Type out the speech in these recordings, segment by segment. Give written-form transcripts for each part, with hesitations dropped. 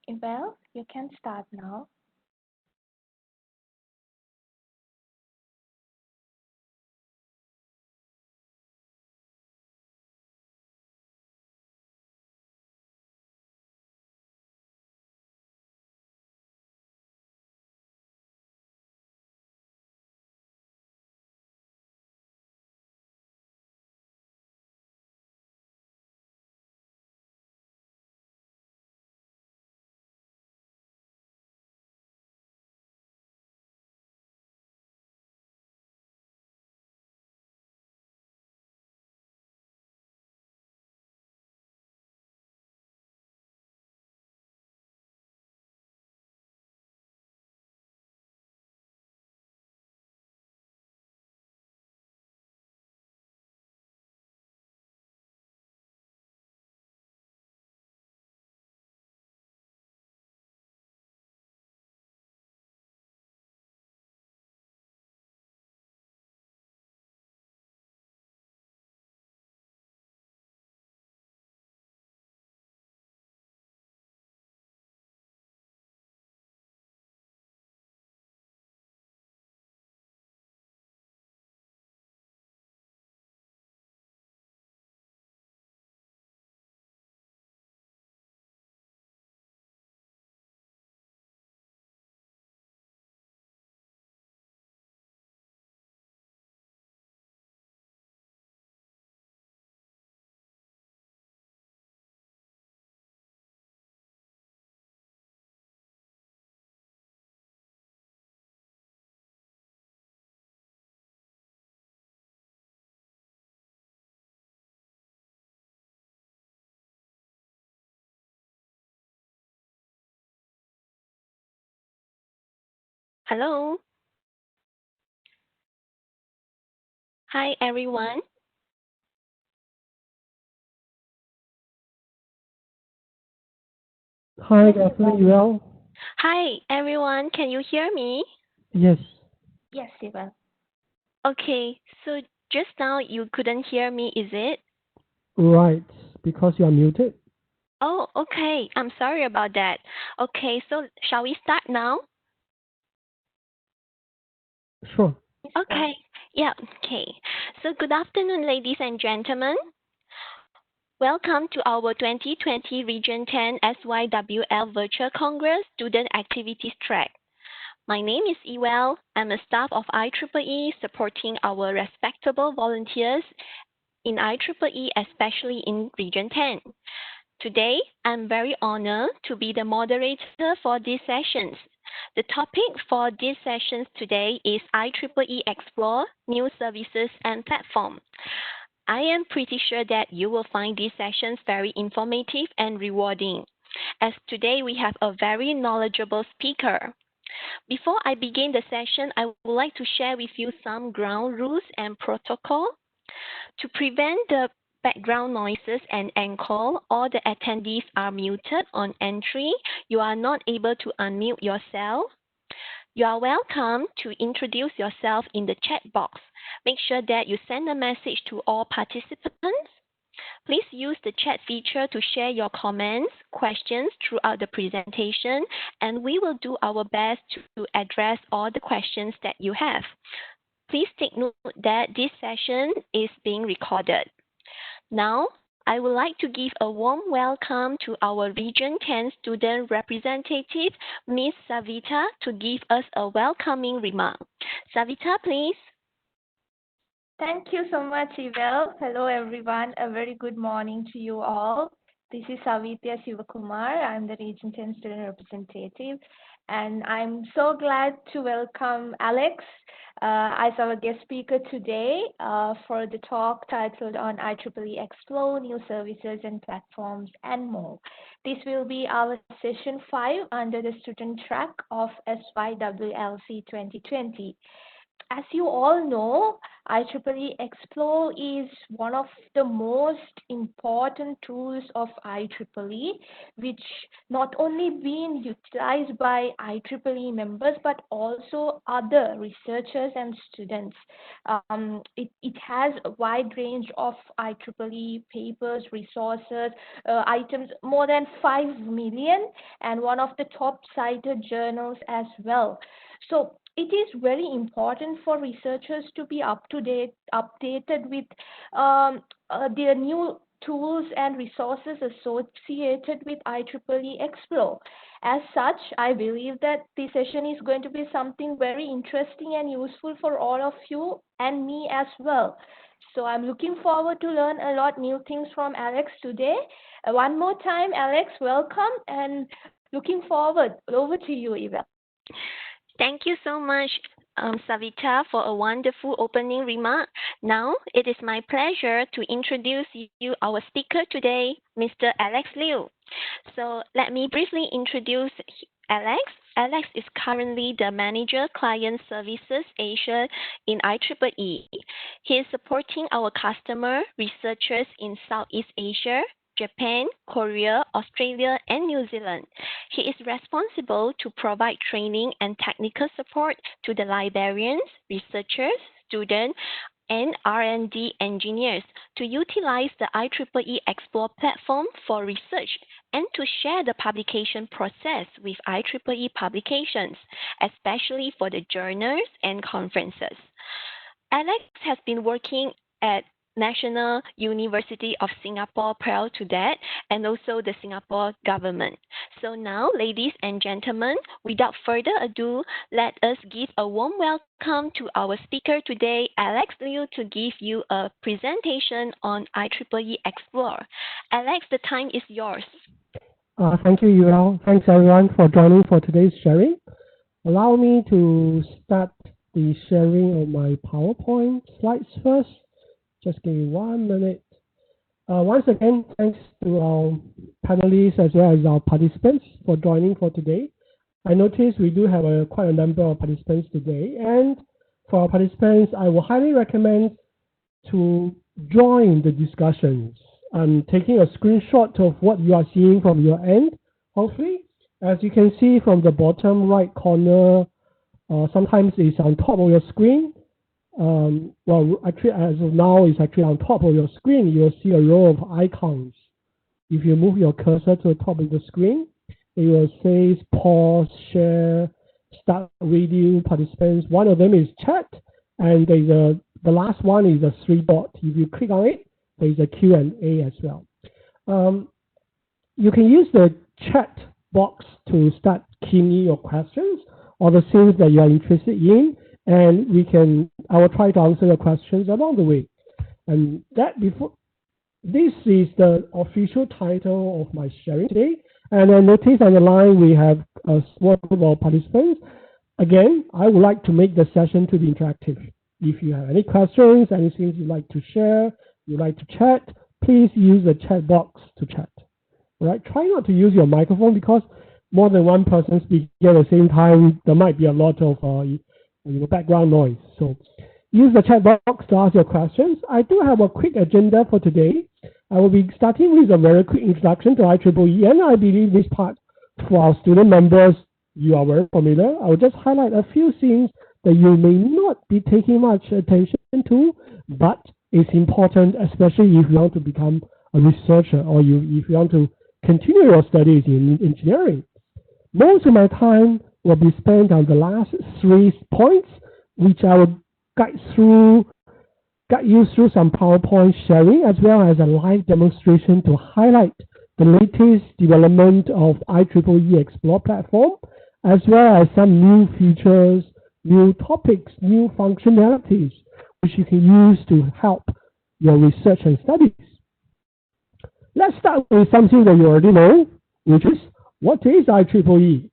Well, you can start now. Hello. Hi, everyone. Hi, Yes, good afternoon, Sival. Yuel. Hi, everyone. Can you hear me? Yes, Yes, Sival. Okay, so just now you couldn't hear me, is it? right, because you are muted. Oh, okay. I'm sorry about that. Okay, so shall we start now? Sure. Start. Okay. Yeah, okay. So good afternoon, ladies and gentlemen. Welcome to our 2020 Region 10 SYWL Virtual Congress Student Activities Track. My name is Ewell. I'm a staff of IEEE supporting our respectable volunteers in IEEE, especially in Region 10. Today, I'm very honored to be the moderator for these sessions. The topic for these sessions today is IEEE Explore, New Services and Platform. I am pretty sure that you will find these sessions very informative and rewarding, as today we have a very knowledgeable speaker. Before I begin the session, I would like to share with you some ground rules and protocol. To prevent the background noises and ensure all the attendees are muted on entry, you are not able to unmute yourself. You are welcome to introduce yourself in the chat box. Make sure that you send a message to all participants. Please use the chat feature to share your comments, questions throughout the presentation, and we will do our best to address all the questions that you have. Please take note that this session is being recorded. Now, I would like to give a warm welcome to our Region 10 student representative, Ms. Savita, to give us a welcoming remark. Savita, please. Thank you so much, Sival. Hello, everyone. A very good morning to you all. This is Savitya Sivakumar. I'm the Region 10 Student Representative, and I'm so glad to welcome Alex as our guest speaker today for the talk titled on IEEE Explore, New Services and Platforms, and more. This will be our session 5 under the student track of SYWLC 2020. As you all know, IEEE Explore is one of the most important tools of IEEE, which not only being utilized by IEEE members, but also other researchers and students. It has a wide range of IEEE papers, resources, items, more than 5 million, and one of the top cited journals as well. So it is very important for researchers to be up to date, updated with their new tools and resources associated with IEEE Explore. As such, I believe that this session is going to be something very interesting and useful for all of you and me as well. So I'm looking forward to learn a lot new things from Alex today. One more time, Alex, welcome and looking forward. Over to you, Eva. Thank you so much, Savita, for a wonderful opening remark. Now, it is my pleasure to introduce you our speaker today, Mr. Alex Liu. So let me briefly introduce Alex. Alex is currently the Manager Client Services Asia in IEEE. He is supporting our customer researchers in Southeast Asia, Japan, Korea, Australia, and New Zealand. He is responsible to provide training and technical support to the librarians, researchers, students, and R&D engineers to utilize the IEEE Explore platform for research and to share the publication process with IEEE publications, especially for the journals and conferences. Alex has been working at National University of Singapore prior to that, and also the Singapore government. So now, ladies and gentlemen, without further ado, let us give a warm welcome to our speaker today, Alex Liu, to give you a presentation on IEEE Explore. Alex, the time is yours. Thank you, Yuel. Thanks everyone for joining for today's sharing. Allow me to start the sharing of my PowerPoint slides first. Just give me 1 minute. Once again, thanks to our panelists as well as our participants for joining for today. I noticed we do have quite a number of participants today, and for our participants, I will highly recommend to join the discussions. I'm taking a screenshot of what you are seeing from your end, hopefully. As you can see from the bottom right corner, sometimes it's on top of your screen. Well, actually, as of now, it's actually on top of your screen. You'll see a row of icons. If you move your cursor to the top of the screen, it will say pause, share, start radio, participants. One of them is chat, and the last one is a 3 dot. If you click on it, there's a Q&A as well. You can use the chat box to start keying in your questions or the things that you are interested in, and I will try to answer your questions along the way. And this is the official title of my sharing today. And I notice on the line we have a small group of participants. Again, I would like to make the session to be interactive. If you have any questions, anything you'd like to share, you'd like to chat, please use the chat box to chat. All right? Try not to use your microphone because more than one person speaking at the same time, there might be a lot of background noise. So use the chat box to ask your questions. I do have a quick agenda for today. I will be starting with a very quick introduction to IEEE, and I believe this part for our student members, you are very familiar. I will just highlight a few things that you may not be taking much attention to, but it's important, especially if you want to become a researcher or if you want to continue your studies in engineering. Most of my time will be spent on the last 3 points, which I will guide you through some PowerPoint sharing as well as a live demonstration to highlight the latest development of IEEE Explore platform, as well as some new features, new topics, new functionalities, which you can use to help your research and studies. Let's start with something that you already know, which is, what is IEEE?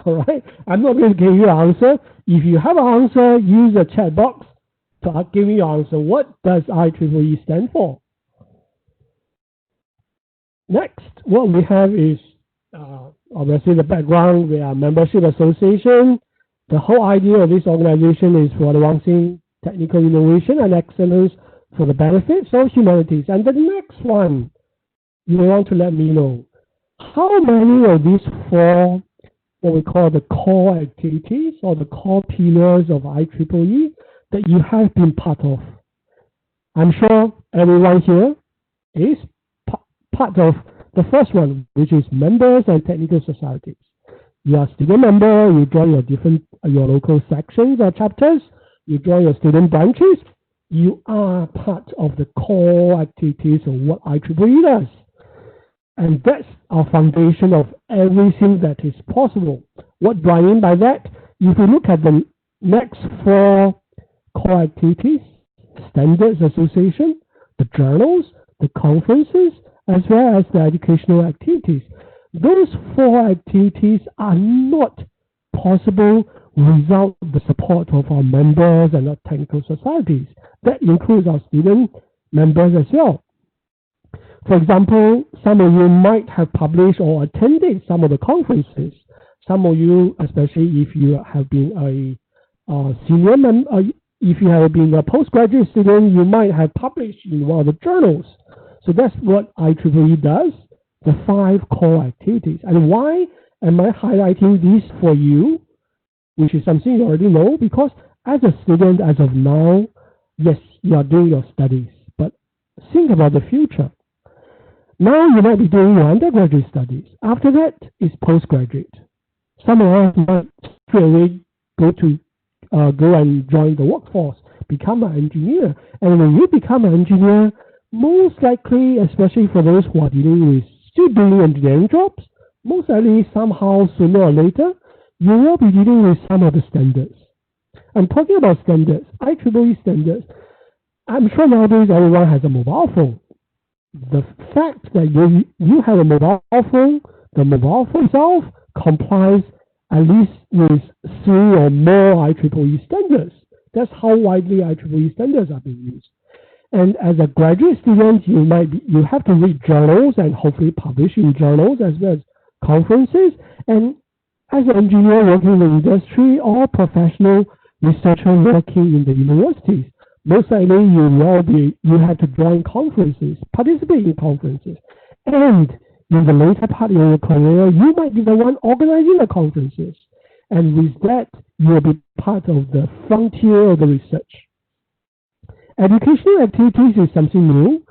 All right, I'm not going to give you an answer. If you have an answer, use the chat box to give me your answer. What does IEEE stand for? Next, what we have is obviously the background. We are a membership association. The whole idea of this organization is for advancing technical innovation and excellence for the benefits of humanities. And the next one, you want to let me know, how many of these four, what we call the core activities or the core pillars of IEEE that you have been part of? I'm sure everyone here is part of the first one, which is members and technical societies. You are a student member, you join your local sections or chapters, you join your student branches, you are part of the core activities of what IEEE does. And that's our foundation of everything that is possible. What do I mean by that? If you look at the next four core activities, Standards Association, the journals, the conferences, as well as the educational activities. Those four activities are not possible without the support of our members and our technical societies. That includes our student members as well. For example, some of you might have published or attended some of the conferences. Some of you, especially if you have been a senior member, if you have been a postgraduate student, you might have published in one of the journals. So that's what IEEE does, the 5 core activities. And why am I highlighting this for you, which is something you already know? Because as a student, as of now, yes, you are doing your studies, but think about the future. Now you might be doing your undergraduate studies. After that is postgraduate. Some of us might straight away go and join the workforce, become an engineer. And when you become an engineer, most likely, especially for those who are still doing engineering jobs, most likely somehow sooner or later, you will be dealing with some of the standards. I'm talking about standards, IEEE standards. I'm sure nowadays everyone has a mobile phone. The fact that you have a mobile phone, the mobile phone itself complies at least with 3 or more IEEE standards. That's how widely IEEE standards are being used. And as a graduate student, you have to read journals and hopefully publish in journals as well as conferences. And as an engineer working in the industry or professional researcher working in the universities, most likely you have to join conferences, participate in conferences. And in the later part of your career, you might be the one organizing the conferences. And with that, you will be part of the frontier of the research. Educational activities is something new.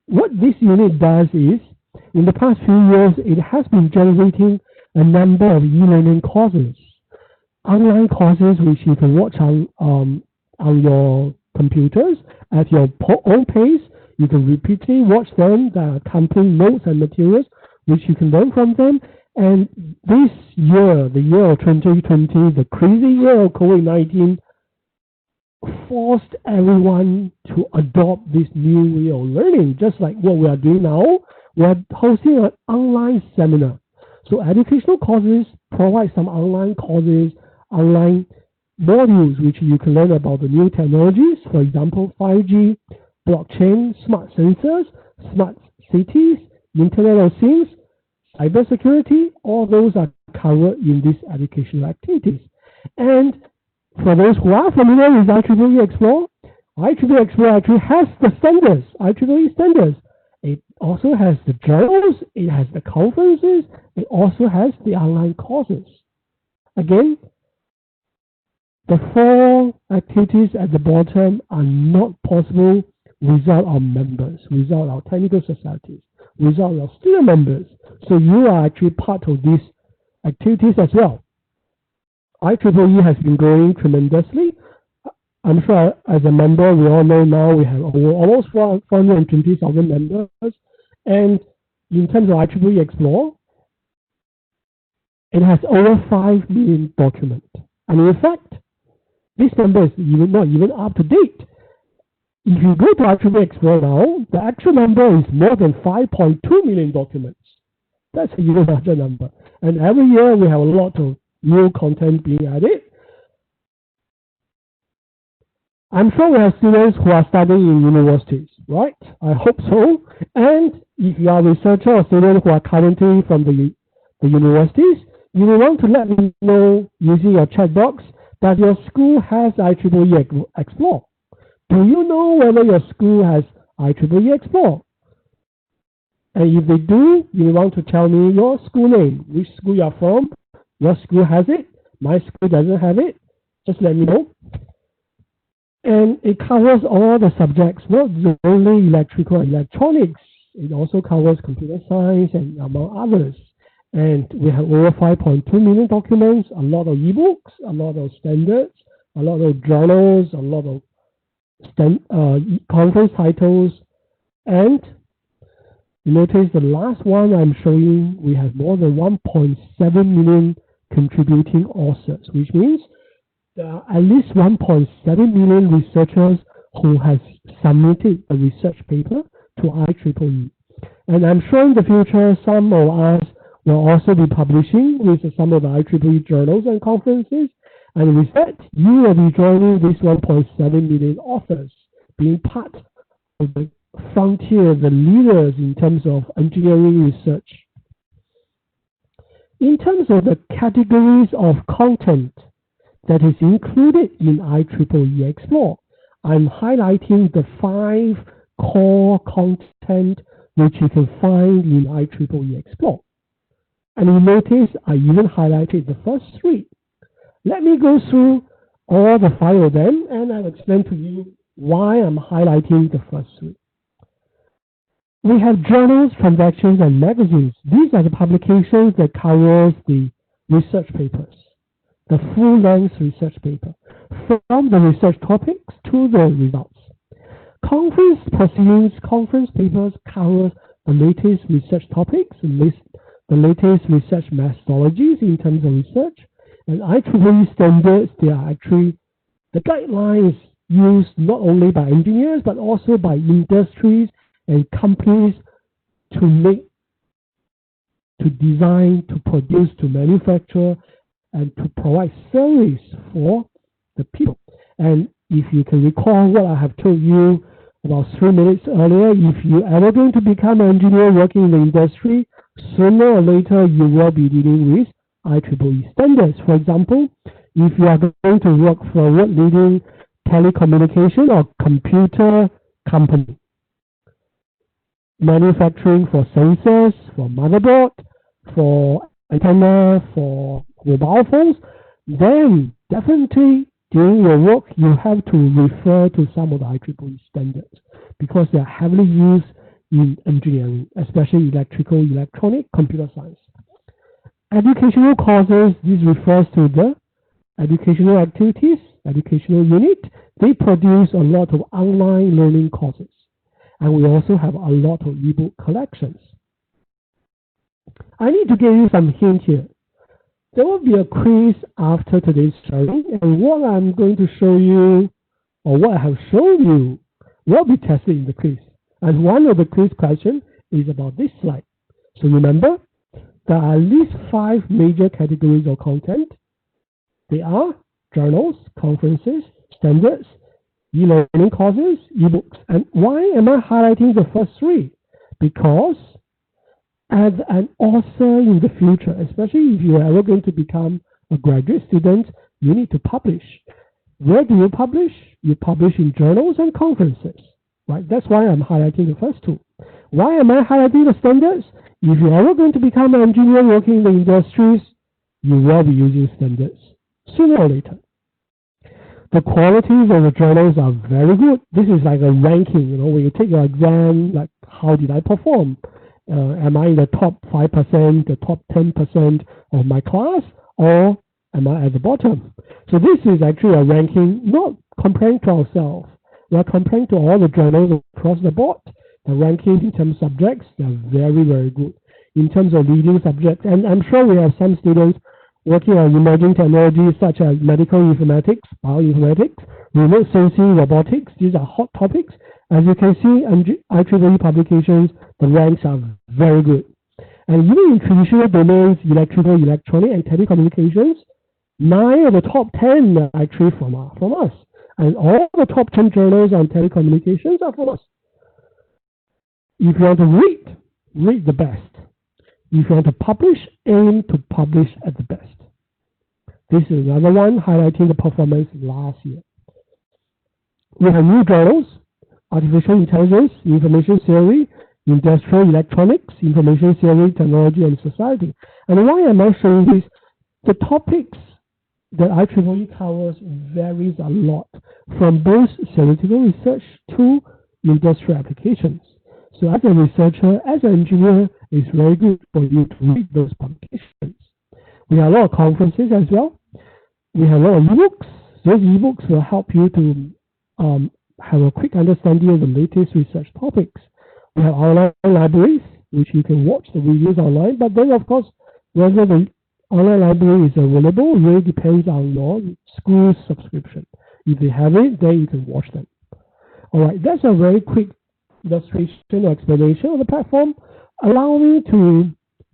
What this unit does is, in the past few years, it has been generating a number of e-learning courses, online courses which you can watch on your computers at your own pace. You can repeatedly watch them. There are accompanying notes and materials which you can learn from them. And this year, the year of 2020, the crazy year of COVID-19, forced everyone to adopt this new way of learning, just like what we are doing now. We are hosting an online seminar. So educational courses provide some online courses, online modules which you can learn about the new technologies, for example, 5G, blockchain, smart sensors, smart cities, Internet of Things, cybersecurity. All those are covered in these educational activities. And for those who are familiar with IEEE Explore, IEEE Explore actually has the standards, IEEE standards. It also has the journals, it has the conferences, it also has the online courses. Again, the 4 activities at the bottom are not possible without our members, without our technical societies, without our student members. So you are actually part of these activities as well. IEEE has been growing tremendously. I'm sure as a member, we all know now we have almost 420,000 members. And in terms of IEEE Explore, it has over 5 million documents. And in fact, this number is not even up to date. If you go to IEEE Explore now, the actual number is more than 5.2 million documents. That's a even larger number. And every year we have a lot of new content being added. I'm sure we have students who are studying in universities, right? I hope so. And if you are a researcher or student who are currently from the universities, you will want to let me know using your chat box Does your school has IEEE Explore? Do you know whether your school has IEEE Explore? And if they do, you want to tell me your school name, which school you are from, your school has it, my school doesn't have it, just let me know. And it covers all the subjects, not only electrical and electronics. It also covers computer science and among others. And we have over 5.2 million documents, a lot of ebooks, a lot of standards, a lot of journals, a lot of conference titles. And you notice the last one I'm showing, we have more than 1.7 million contributing authors, which means there are at least 1.7 million researchers who have submitted a research paper to IEEE. And I'm sure in the future, some of us will also be publishing with some of the IEEE journals and conferences. And with that, you will be joining these 1.7 million authors, being part of the frontier, the leaders in terms of engineering research. In terms of the categories of content that is included in IEEE Explore, I'm highlighting the 5 core content which you can find in IEEE Explore. And you notice I even highlighted the first 3. Let me go through all the 5 of them and I'll explain to you why I'm highlighting the first 3. We have journals, transactions, and magazines. These are the publications that covers the research papers, the full-length research paper, from the research topics to the results. Conference proceedings, conference papers covers the latest research topics, the latest research methodologies in terms of research, and IEEE standards. They are actually the guidelines used not only by engineers but also by industries and companies to make, to design, to produce, to manufacture, and to provide service for the people. And if you can recall what I have told you about 3 minutes earlier, if you ever going to become an engineer working in the industry, sooner or later you will be dealing with IEEE standards. For example, if you are going to work for a world-leading telecommunication or computer company, manufacturing for sensors, for motherboard, for antenna, for mobile phones, then definitely during your work you have to refer to some of the IEEE standards because they are heavily used in engineering, especially electrical, electronic, computer science. Educational courses, this refers to the educational activities, educational unit. They produce a lot of online learning courses. And we also have a lot of ebook collections. I need to give you some hint here. There will be a quiz after today's sharing, and what I'm going to show you, or what I have shown you, will be tested in the quiz. And one of the quiz questions is about this slide. So remember, there are at least 5 major categories of content. They are journals, conferences, standards, e-learning courses, ebooks. And why am I highlighting the first 3? Because as an author in the future, especially if you are ever going to become a graduate student, you need to publish. Where do you publish? You publish in journals and conferences, right? That's why I'm highlighting the first 2. Why am I highlighting the standards? If you're ever going to become an engineer working in the industries, you will be using standards sooner or later. The qualities of the journals are very good. This is like a ranking, when you take your exam, like how did I perform? Am I in the top 5%, the top 10% of my class, or am I at the bottom? So this is actually a ranking, not comparing to ourselves. We are comparing to all the journals across the board. The rankings in terms of subjects, they are very, very good. In terms of leading subjects, and I'm sure we have some students working on emerging technologies such as medical informatics, bioinformatics, remote sensing, robotics. These are hot topics. As you can see, IEEE publications, the ranks are very good. And even in traditional domains, electrical, electronic, and telecommunications, 9 of the top 10 are actually from us. And all the top 10 journals on telecommunications are from us. If you want to read the best. If you want to publish, aim to publish at the best. This is another one highlighting the performance last year. We have new journals, Artificial Intelligence, Information Theory, Industrial Electronics, Information Theory, Technology and Society. And why am I showing this? The topics that IEEE covers varies a lot, from both theoretical research to industrial applications. So as a researcher, as an engineer, it's very good for you to read those publications. We have a lot of conferences as well. We have a lot of ebooks. Those ebooks will help you to have a quick understanding of the latest research topics. We have online libraries, which you can watch the videos online, but then of course, whether the online library is available really depends on your school subscription. If they have it, then you can watch them. All right, that's a very quick illustration or explanation of the platform. Allow me to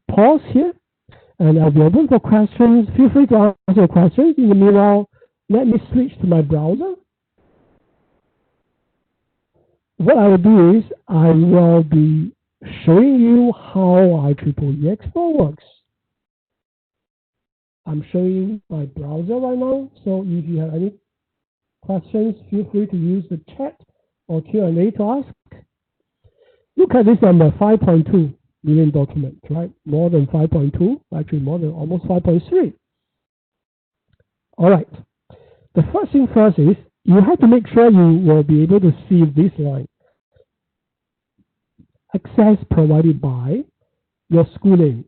pause here, and I'll be open for questions. Feel free to ask your questions. In the meanwhile, let me switch to my browser. What I will do is I will be showing you how IEEE Explore works. I'm showing my browser right now, so if you have any questions, feel free to use the chat or Q&A to ask. Look at this on the 5.2 million document, right? More than 5.2, actually more than almost 5.3. All right. The first thing first is you have to make sure you will be able to see this line. Access provided by your school name.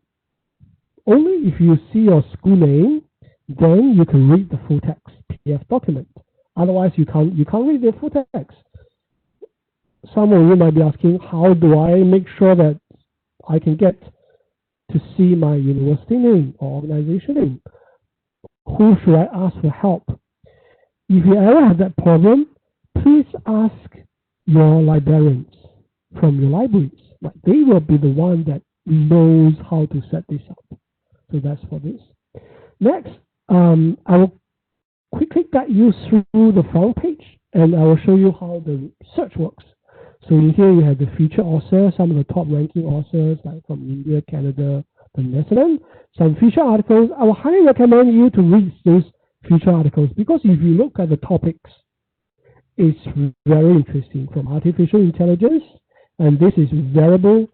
Only if you see your school name, then you can read the full text PDF document. Otherwise, you can't read the full text. Some of you might be asking, how do I make sure that I can get to see my university name or organization name? Who should I ask for help? If you ever have that problem, please ask your librarians from your libraries. They will be the one that knows how to set this up. So that's for this. Next, I will quickly guide you through the front page, and I will show you how the search works. So in here you have the featured authors, some of the top ranking authors like from India, Canada, the Netherlands, some featured articles. I will highly recommend you to read those featured articles because if you look at the topics, it's very interesting, from artificial intelligence, and this is variable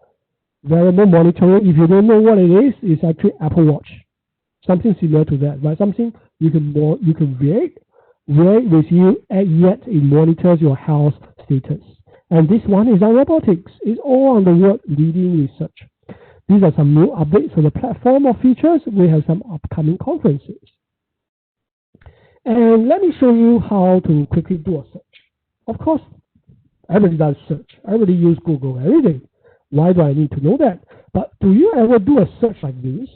monitoring. If you don't know what it is, it's actually Apple Watch. Something similar to that, but something you can wear it with you, and yet it monitors your health status. And this one is on robotics. It's all on the word leading research. These are some new updates for the platform of features. We have some upcoming conferences. And let me show you how to quickly do a search. Of course, everybody does search. Everybody uses Google every day. Why do I need to know that? But do you ever do a search like this?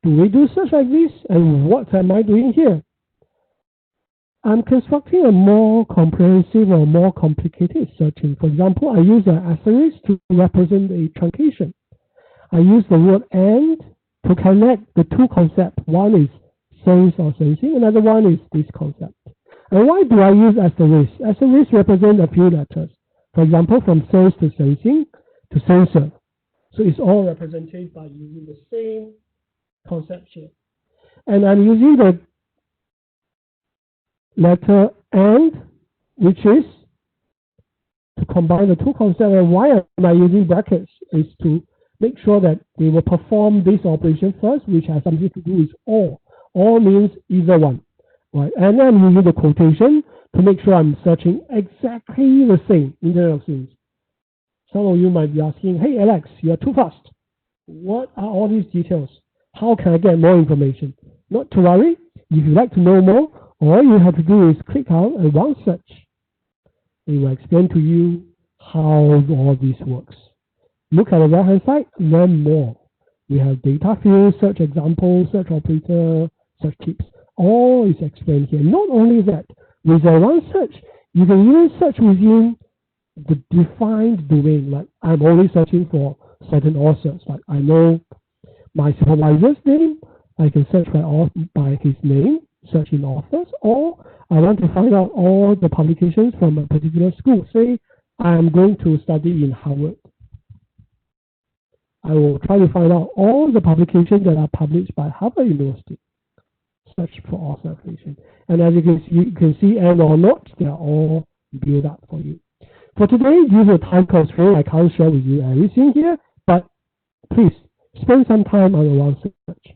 Do we do search like this? And what am I doing here? I'm constructing a more comprehensive or more complicated searching. For example, I use an asterisk to represent a truncation. I use the word and to connect the two concepts. One is sense or sensing, another one is this concept. And why do I use asterisk? Asterisk represent a few letters. For example, from sense to sensing to sensor. So it's all represented by using the same concept here. And I'm using the letter and, which is to combine the two concepts. And why am I using brackets? Is to make sure that we will perform this operation first, which has something to do with all. All means either one. Right? And then I'm using the quotation to make sure I'm searching exactly the same Internet of Things. Some of you might be asking, hey Alex, you're too fast. What are all these details? How can I get more information? Not to worry. If you'd like to know more, all you have to do is click on and run search. It will explain to you how all this works. Look at the right hand side, learn more. We have data fields, search example, search operator, search tips. All is explained here. Not only that, with a run search, you can even search within the defined domain. Like I'm only searching for certain authors. Like I know my supervisor's name, I can search by his name, search in authors, or I want to find out all the publications from a particular school. Say I am going to study in Harvard. I will try to find out all the publications that are published by Harvard University. Search for all circulation. And as you can see, and or not, they are all built up for you. For today, due to time constraint, I can't share with you everything here, but please spend some time on one search.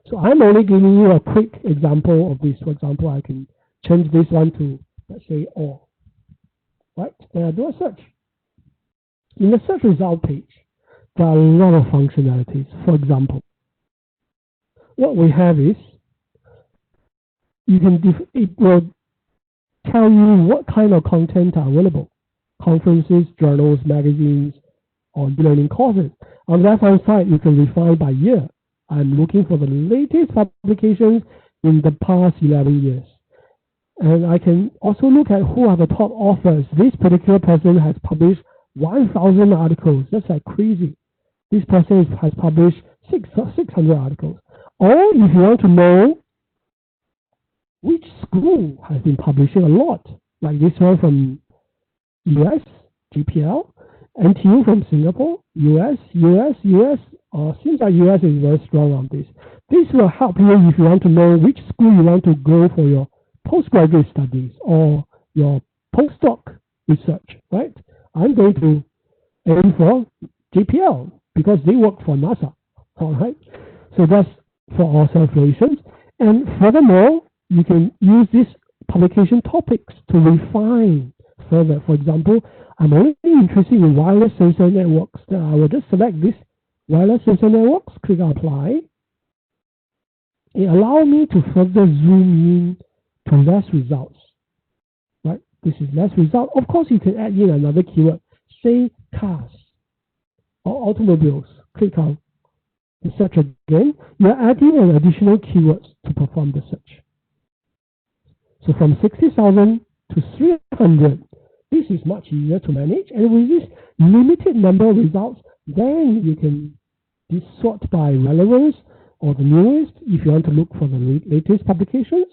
So I'm only giving you a quick example of this. For example, I can change this one to, let's say, all. Right? Then I do a search. In the search result page, there are a lot of functionalities. For example, what we have is, it will tell you what kind of content are available. Conferences, journals, magazines, or e-learning courses. On the left-hand side, you can refine by year. I'm looking for the latest publications in the past 11 years. And I can also look at who are the top authors. This particular person has published 1,000 articles. That's like crazy. This person has published 600 articles. Or if you want to know which school has been publishing a lot, like this one from US, GPL, NTU from Singapore, US, seems like US is very strong on this. This will help you if you want to know which school you want to go for your postgraduate studies or your postdoc research, right? I'm going to aim for GPL because they work for NASA, all right? So that's for all circulations. And furthermore, you can use these publication topics to refine further. For example, I'm only interested in wireless sensor networks. Then I will just select this wireless sensor networks, click apply. It allows me to further zoom in to less results. Right? This is less result. Of course, you can add in another keyword, say cars or automobiles. Click on the search again. You're adding an additional keywords to perform the search. So from 60,000 to 300, this is much easier to manage. And with this limited number of results, then you can sort by relevance or the newest if you want to look for the latest publications,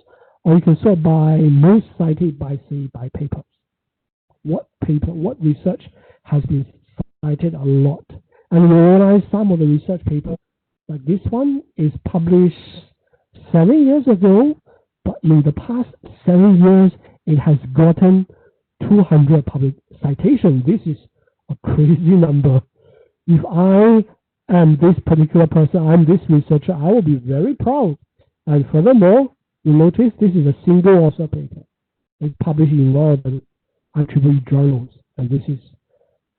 or you can sort by most cited by, say, by papers. What research has been cited a lot. And you realize some of the research papers, like this one, is published 7 years ago, but in the past 7 years, it has gotten 200 public citations. This is a crazy number. If I am this particular person, I'm this researcher, I will be very proud. And furthermore, you notice this is a single author paper. It's published in one of the IEEE journals. And this is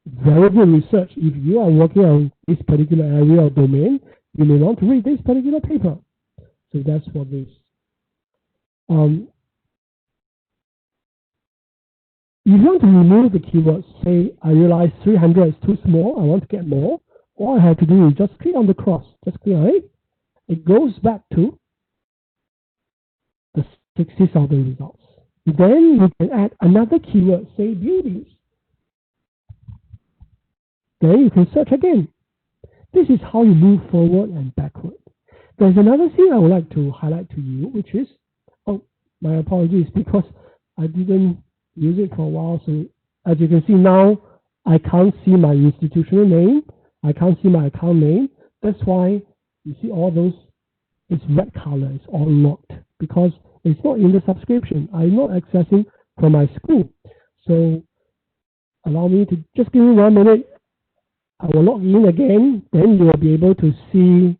very good research. If you are working on this particular area or domain, you may want to read this particular paper. So that's for this. If you want to remove the keywords, say I realize 300 is too small, I want to get more, all I have to do is just click on the cross. Just click on it. It goes back to the 60,000 results. Then you can add another keyword, say beauties. Then you can search again. This is how you move forward and backward. There's another thing I would like to highlight to you, which is, my apologies, because I didn't use it for a while. So as you can see now, I can't see my institutional name. I can't see my account name. That's why you see all those, it's red color, it's all locked because it's not in the subscription. I'm not accessing from my school. So allow me to just give me 1 minute. I will log in again. Then you will be able to see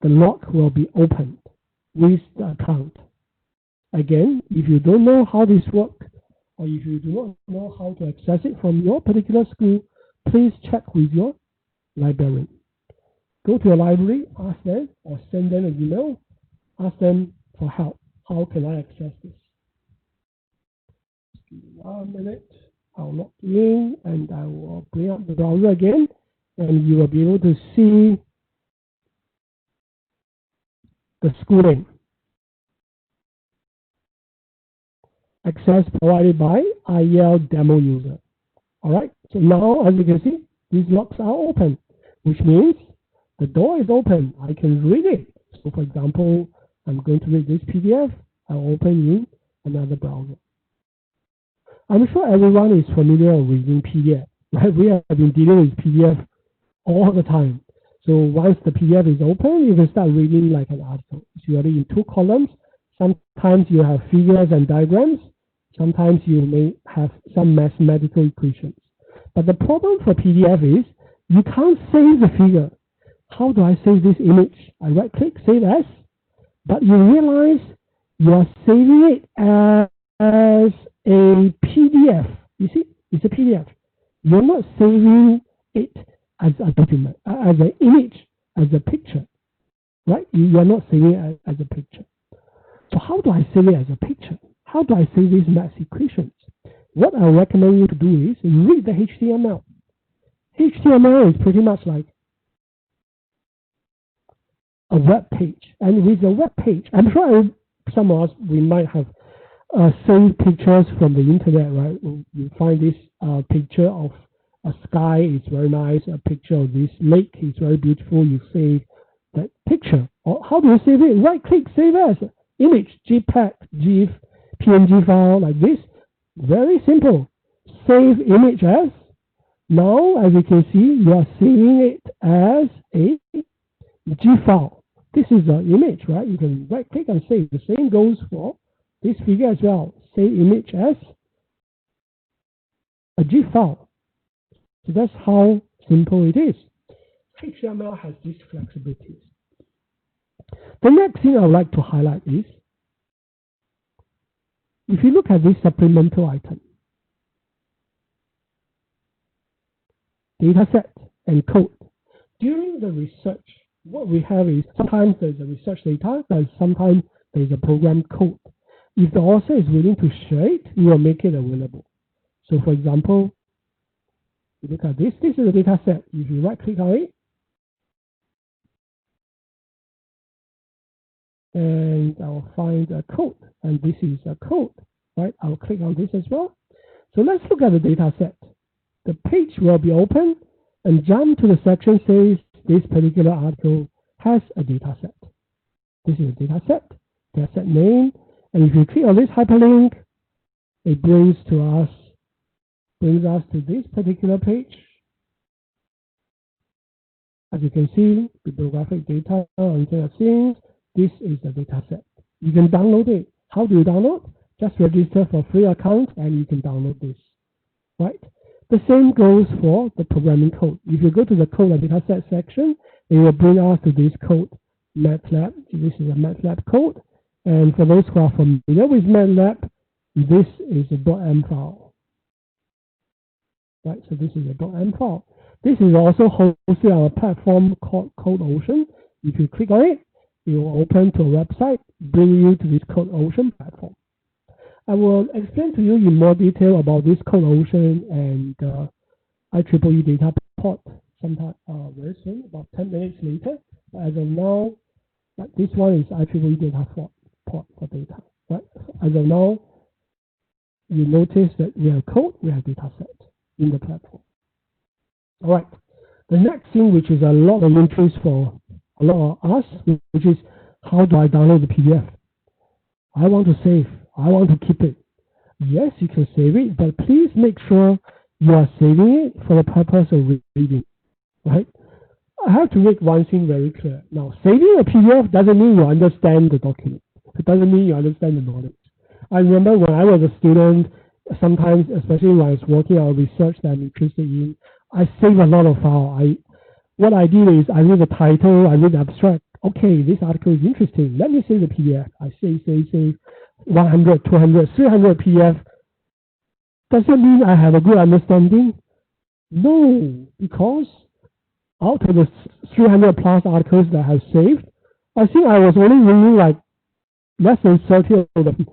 the lock will be opened with the account. Again, if you don't know how this works, or if you do not know how to access it from your particular school, please check with your librarian. Go to your library, ask them, or send them an email, ask them for help. How can I access this? Just give me 1 minute. I'll log in and I will bring up the browser again, and you will be able to see the school name. Access provided by IEL demo user. All right. So now, as you can see, these locks are open, which means the door is open. I can read it. So, for example, I'm going to read this PDF. I'll open in another browser. I'm sure everyone is familiar with reading PDF, right? We have been dealing with PDF all the time. So once the PDF is open, you can start reading like an article. It's usually in two columns. Sometimes you have figures and diagrams. Sometimes you may have some mathematical equations. But the problem for PDF is you can't save the figure. How do I save this image? I right click, save as, but you realize you are saving it as a PDF. You see, it's a PDF. You're not saving it as a document, as an image, as a picture, right? You are not saving it as a picture. So how do I save it as a picture? How do I save these math equations? What I recommend you to do is read the HTML. HTML is pretty much like a web page. And with a web page, I'm sure some of us, we might have saved pictures from the internet, right? You find this picture of a sky, it's very nice. A picture of this lake is very beautiful. You save that picture. Or how do you save it? Right click, save as image, JPEG, GIF, PNG file like this. Very simple. Save image as. Now, as you can see, you are saving it as a GIF file. This is the image, right? You can right click and save. The same goes for this figure as well. Save image as a GIF file. So that's how simple it is. HTML has these flexibilities. The next thing I would like to highlight is, if you look at this supplemental item, data set and code. During the research, what we have is sometimes there's a research data and sometimes there's a program code. If the author is willing to share it, we will make it available. So for example, you look at this is a data set. If you right click on it, and I'll find a code, and this is a code, right? I'll click on this as well. So let's look at the data set. The page will be open and jump to the section says this particular article has a data set. This is a data set name, and if you click on this hyperlink, it brings us to this particular page. As you can see, bibliographic data on Internet of Things. This is the data set. You can download it. How do you download? Just register for a free account and you can download this, right? The same goes for the programming code. If you go to the code and data set section, it will bring us to this code, MATLAB. This is a MATLAB code. And for those who are familiar with MATLAB, this is a .m file. Right, so this is a .m file. This is also hosted on a platform called CodeOcean. If you click on it, it will open to a website, bring you to this CodeOcean platform. I will explain to you in more detail about this CodeOcean and IEEE data port sometime very soon, about 10 minutes later. But as of now, this one is IEEE data port for data. Right? As of now, you notice that we have code, we have data set in the platform. All right. The next thing, which is a lot of interest for a lot of us, which is how do I download the PDF? I want to save. I want to keep it. Yes, you can save it, but please make sure you are saving it for the purpose of reading, right? I have to make one thing very clear. Now, saving a PDF doesn't mean you understand the document. It doesn't mean you understand the knowledge. I remember when I was a student, sometimes, especially when I was working on research that I'm interested in, I save a lot of files. What I do is I read the title, I read the abstract. Okay, this article is interesting. Let me save the PDF. I save 100, 200, 300 PDF. Does that mean I have a good understanding? No, because out of the 300 plus articles that I have saved, I think I was only reading like less than 30 of them.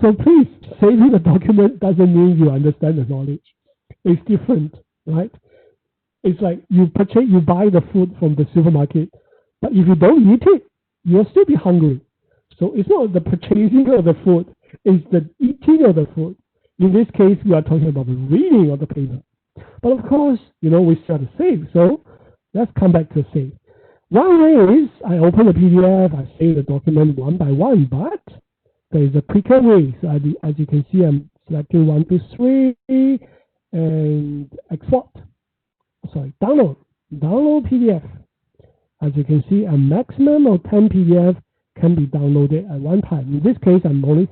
So please, saving the document doesn't mean you understand the knowledge. It's different, right? It's like you buy the food from the supermarket, but if you don't eat it, you'll still be hungry. So it's not the purchasing of the food, it's the eating of the food. In this case, we are talking about the reading of the paper. But of course, we still have to save. So let's come back to save. One way is I open the PDF, I save the document one by one, but there is a quicker way. So as you can see, I'm selecting 1, 2, 3 and export. Sorry, download PDF. As you can see, a maximum of 10 PDF can be downloaded at one time. In this case, I'm only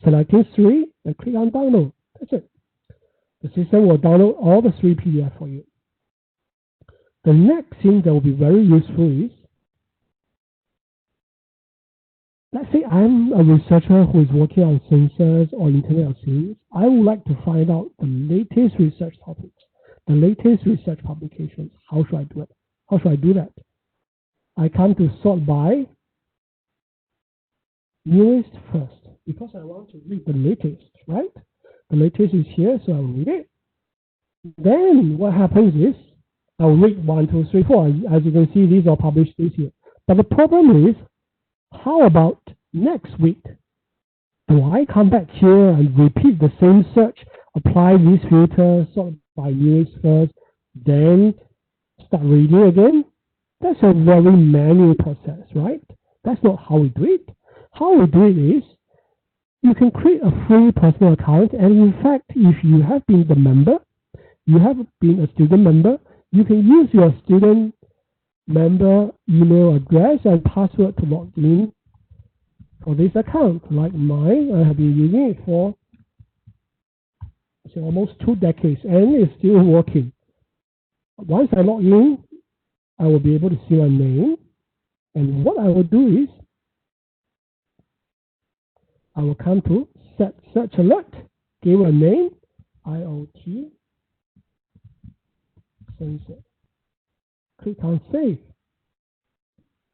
selecting 3 and click on download. That's it. The system will download all the 3 PDF for you. The next thing that will be very useful is, let's say I'm a researcher who is working on sensors or Internet of Things. I would like to find out the latest research topics, the latest research publications. How should I do it? How should I do that? I come to sort by newest first because I want to read the latest, right? The latest is here, so I'll read it. Then what happens is I'll read 1, 2, 3, 4. As you can see, these are published this year. But the problem is, how about next week? Do I come back here and repeat the same search, apply this filter, sort by newest first, then start reading again? That's a very manual process, right? That's not how we do it. How we do it is, you can create a free personal account, and in fact, if you have been the member, you have been a student member, you can use your student member email address and password to log in for this account. Like mine, I have been using it for almost 2 decades, and it's still working. Once I log in, I will be able to see my name, and what I will do is I will come to set search alert, give a name, IoT sensor. Click on save.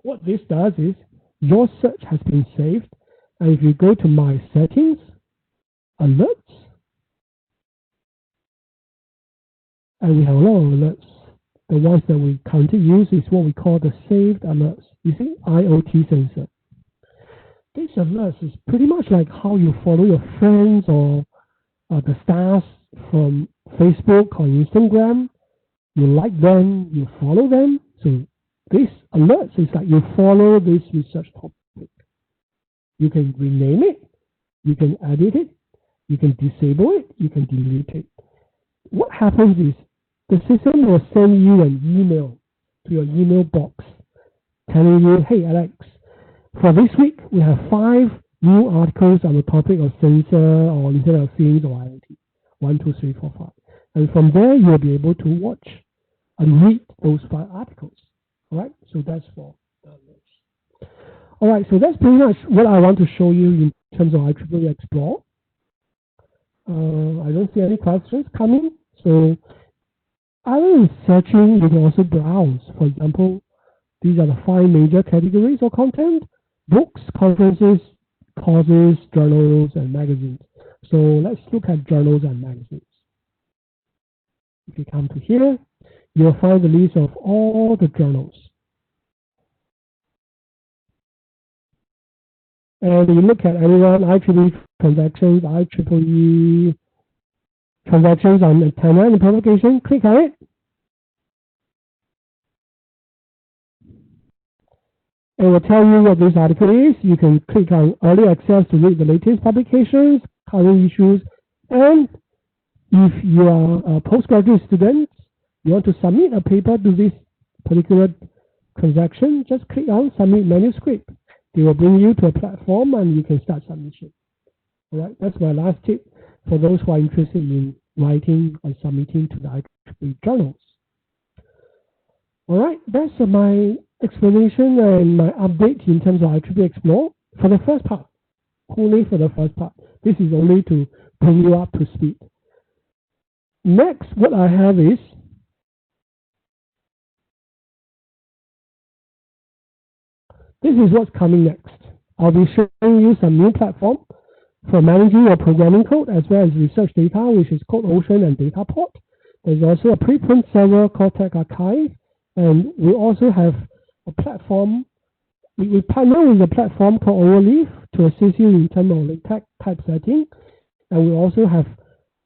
What this does is your search has been saved, and if you go to my settings, alerts, and we have a lot of alerts. The ones that we currently use is what we call the saved alerts. You see, IoT sensor. These alerts is pretty much like how you follow your friends or the stars from Facebook or Instagram. You like them, you follow them. So this alerts is like you follow this research topic. You can rename it, you can edit it, you can disable it, you can delete it. What happens is the system will send you an email to your email box telling you, hey Alex, for this week we have 5 new articles on the topic of sensor or Internet of Things or IoT. 1, 2, 3, 4, 5. And from there you'll be able to watch and read those 5 articles. Alright, so that's for downloads. Alright, so that's pretty much what I want to show you in terms of IEEE Explore. I don't see any questions coming, so other than searching, you can also browse. For example, these are the 5 major categories of content: books, conferences, courses, journals, and magazines. So let's look at journals and magazines. If you come to here, you'll find the list of all the journals. And you look at anyone, IEEE transactions, IEEE transactions on antenna and propagation, click on it. It will tell you what this article is. You can click on early access to read the latest publications, current issues, and if you are a postgraduate student, you want to submit a paper to this particular transaction, just click on submit manuscript. They will bring you to a platform and you can start submission. All right, that's my last tip for those who are interested in writing or submitting to the IEEE journals. All right, that's my explanation and my update in terms of IEEE Explore for the first part. Only for the first part. This is only to bring you up to speed. Next, what I have is this is what's coming next. I'll be showing you some new platform for managing your programming code as well as research data, which is called Ocean and Dataport. There's also a preprint server called Tech Archive, and we also have a platform. We partner with a platform called Overleaf to assist you in terms of LaTeX typesetting, and we also have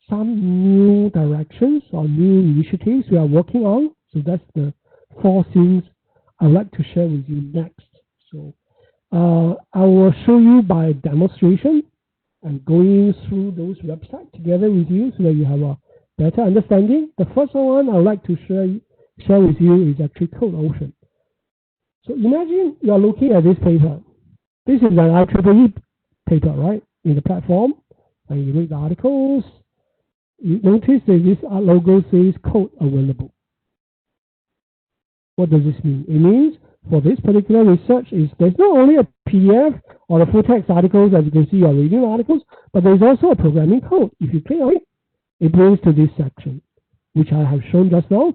some new directions or new initiatives we are working on. So that's the 4 things I'd like to share with you next. So I will show you by demonstration and going through those websites together with you so that you have a better understanding. The first one I'd like to share with you is actually CodeOcean. So imagine you are looking at this paper. This is an IEEE paper, right? In the platform, and you read the articles, you notice that this logo says code available. What does this mean? It means for this particular research there's not only a PDF or a full text articles, as you can see, you're reading articles, but there's also a programming code. If you click on it, it brings to this section, which I have shown just now.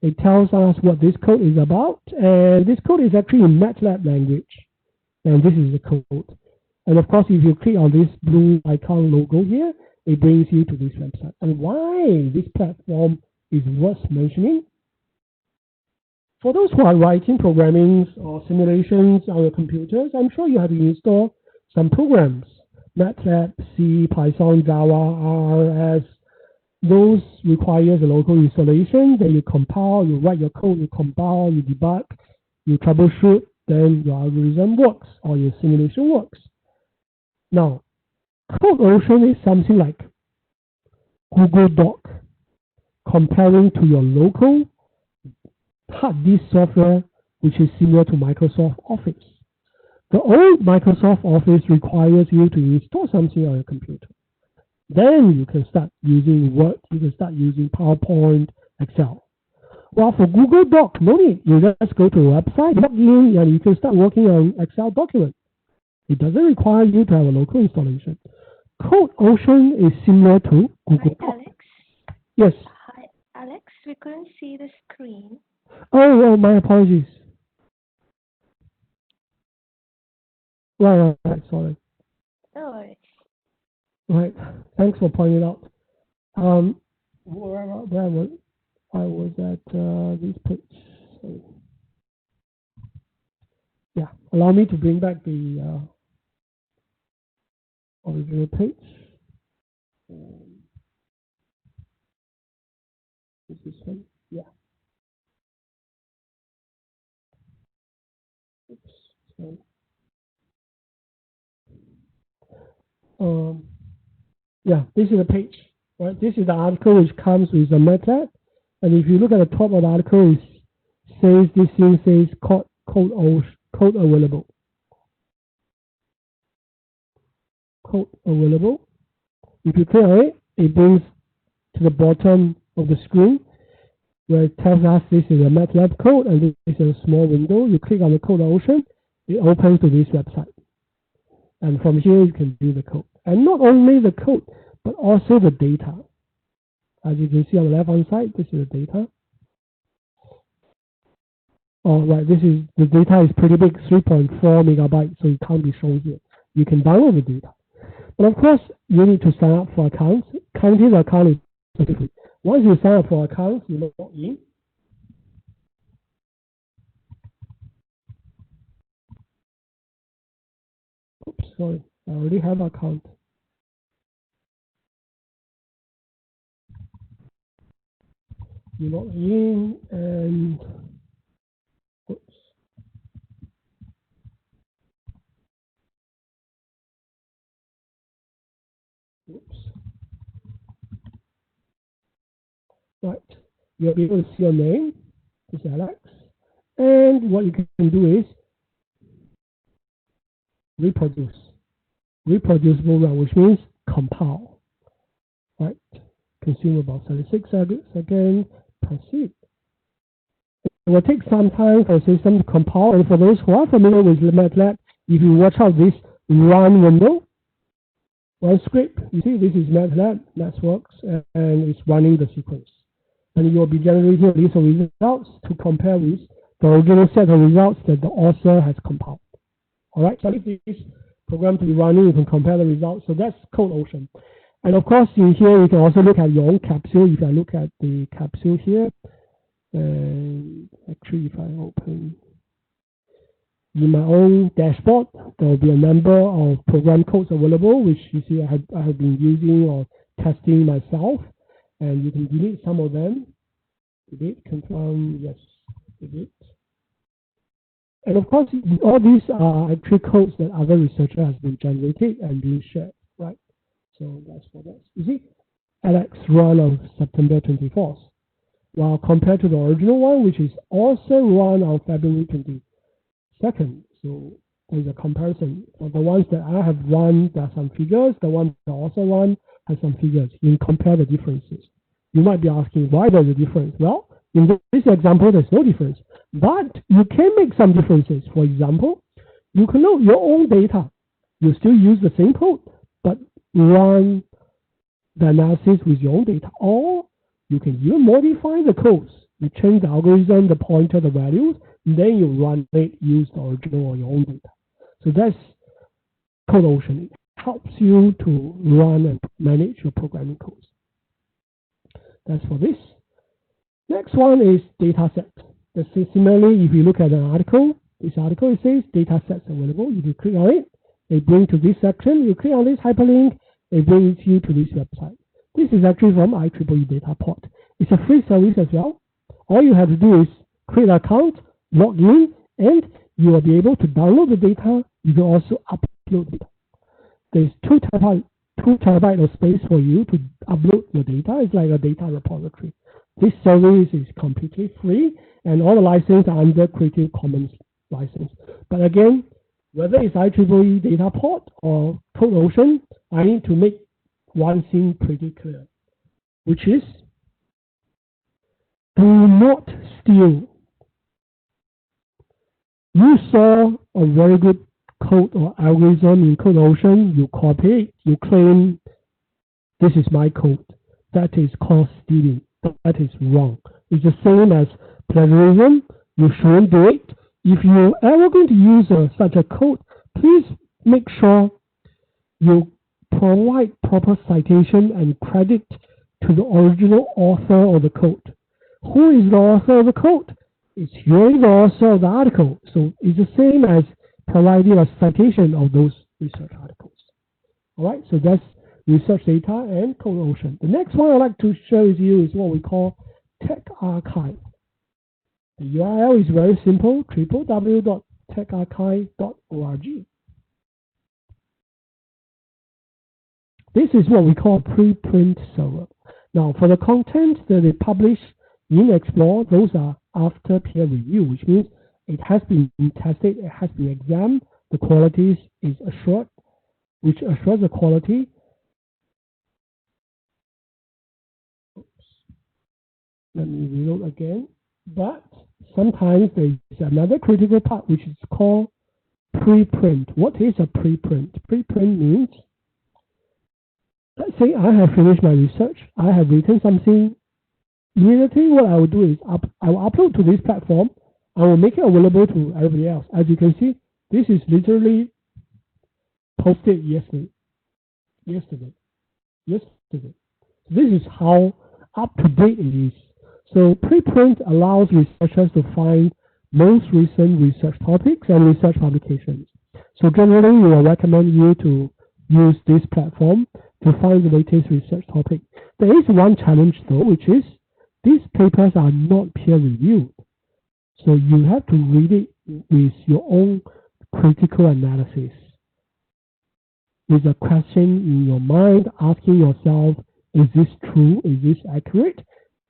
It tells us what this code is about, and this code is actually in MATLAB language, and this is the code. And of course, if you click on this blue icon logo here, it brings you to this website. And why this platform is worth mentioning? For those who are writing programming or simulations on your computers, I'm sure you have to install some programs, MATLAB, C, Python, Java, R, S. Those requires a local installation. Then you compile, you write your code, you compile, you debug, you troubleshoot, then your algorithm works or your simulation works. Now, CodeOcean is something like Google Doc comparing to your local hard disk software, which is similar to Microsoft Office. The old Microsoft Office requires you to install something on your computer. Then you can start using Word, you can start using PowerPoint, Excel. Well, for Google Doc, no need. You just go to a website, log in, and you can start working on Excel documents. It doesn't require you to have a local installation. CodeOcean is similar to Google Doc. Alex? Yes. Hi, Alex. We couldn't see the screen. Oh, my apologies. Right, sorry. No worries. Right, thanks for pointing out. Where I was at this page. So, yeah, allow me to bring back the original page. This is one, yeah. Oops, sorry. Yeah, this is the page, right? This is the article which comes with the MATLAB, and if you look at the top of the article, it says this thing says code available. Code available. If you click on it, it brings to the bottom of the screen where it tells us this is a MATLAB code and this is a small window. You click on the CodeOcean, it opens to this website. And from here, you can do the code. And not only the code, but also the data. As you can see on the left-hand side, this is the data. Oh, right, the data is pretty big, 3.4 megabytes, so it can't be shown here. You can download the data. But of course, you need to sign up for accounts. Counting the account is specific. Once you sign up for accounts, you log in. Oops, sorry, I already have an account. You log in and oops. Oops. Right, you'll be able to see your name. This is Alex. And what you can do is reproduce. Reproducible run, which means compile. Right? Consume about 36 seconds. Proceed. It will take some time for the system to compile. And for those who are familiar with MATLAB, if you watch out this run window, one script, you see this is MATLAB, that works, and it's running the sequence. And you will be generating a list of results to compare with the original set of results that the author has compiled. All right, so if this program to be running, you can compare the results. So that's CodeOcean. And of course, in here, you can also look at your own capsule. If I look at the capsule here, and actually, if I open in my own dashboard, there will be a number of program codes available, which you see I have been using or testing myself. And you can delete some of them. Delete, confirm, yes, delete. And of course, all these are actually codes that other researchers have been generated and being shared, right? So that's for that. You see, Alex run on September 24th, while compared to the original one, which is also run on February 22nd. So there's a comparison. For the ones that I have run, there are some figures. The ones that I also run has some figures. You can compare the differences. You might be asking why there's a difference. Well, in this example, there's no difference. But you can make some differences. For example, you can load your own data. You still use the same code, but run the analysis with your own data. Or you can even modify the codes. You change the algorithm, the pointer, the values, and then you run it, use the original or your own data. So that's CodeOcean. It helps you to run and manage your programming codes. That's for this. Next one is data sets. Similarly, if you look at an article, this article, it says data sets available. If you click on it, they bring to this section. You click on this hyperlink, they bring you to this website. This is actually from IEEE Dataport. It's a free service as well. All you have to do is create an account, log in, and you will be able to download the data. You can also upload it. There's 2 terabyte of space for you to upload your data. It's like a data repository. This service is completely free, and all the licenses are under Creative Commons license. But again, whether it's IEEE Dataport or CodeOcean, I need to make one thing pretty clear, which is do not steal. You saw a very good code or algorithm in CodeOcean, you copy it, you claim this is my code. That is called stealing. That is wrong. It's the same as plagiarism. You shouldn't do it. If you're ever going to use such a code, please make sure you provide proper citation and credit to the original author of the code. Who is the author of the code? It's you, the author of the article. So it's the same as providing a citation of those research articles. All right, so that's research data and CodeOcean. The next one I'd like to share with you is what we call Tech Archive. The URL is very simple, www.techarchive.org. This is what we call preprint server. Now, for the content that they publish in Explore, those are after peer review, which means it has been tested, it has been examined, the quality is assured, which assures the quality. Let me reload again. But sometimes there is another critical part which is called preprint. What is a preprint? Preprint means, let's say I have finished my research, I have written something. Immediately what I will do is I will upload to this platform. I will make it available to everybody else. As you can see, this is literally posted yesterday. This is how up to date it is. So preprint allows researchers to find most recent research topics and research publications. So generally, we will recommend you to use this platform to find the latest research topic. There is one challenge though, which is these papers are not peer reviewed. So you have to read it with your own critical analysis. With a question in your mind, asking yourself, is this true? Is this accurate?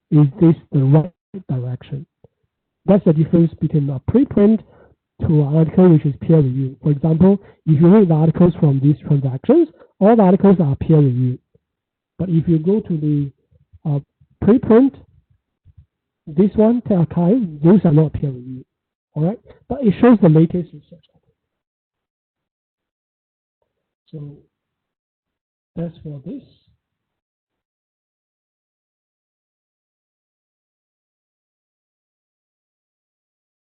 Is this the right direction? That's the difference between a preprint to an article which is peer reviewed. For example, if you read the articles from these transactions, all the articles are peer reviewed. But if you go to the preprint, this one, the archive, those are not peer reviewed. All right, but it shows the latest research. So that's for this.